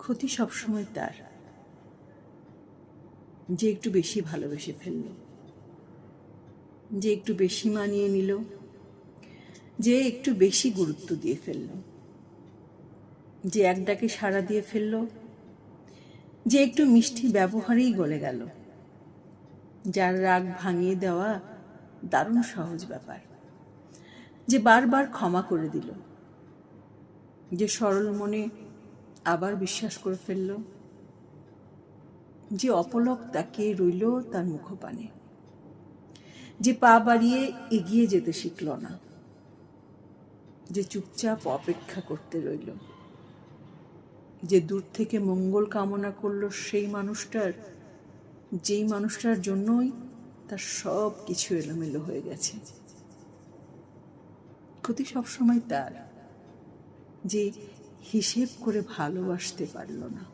ক্ষতি সবসময় তার, যে একটু বেশি ভালোবেসে ফেলল, যে একটু বেশি মানিয়ে নিল, যে একটু বেশি গুরুত্ব দিয়ে ফেলল, যে এক ডাকে সাড়া দিয়ে ফেলল, যে একটু মিষ্টি ব্যবহারেই গলে গেল, যার রাগ ভাঙিয়ে দেওয়া দারুণ সহজ ব্যাপার, যে বারবার ক্ষমা করে দিল, যে সরল মনে আবার বিশ্বাস করে ফেলল, যে অপলক তাকিয়ে রইল তার মুখপানে, যে পা বাড়িয়ে এগিয়ে যেতে শিখল না, যে চুপচাপ অপেক্ষা করতে রইল, যে দূর থেকে মঙ্গল কামনা করল সেই মানুষটার, যেই মানুষটার জন্যই তার সব কিছু এলোমেলো হয়ে গেছে। ক্ষতি সবসময় তার, যে হিসেব করে ভালোবাসতে পারল না।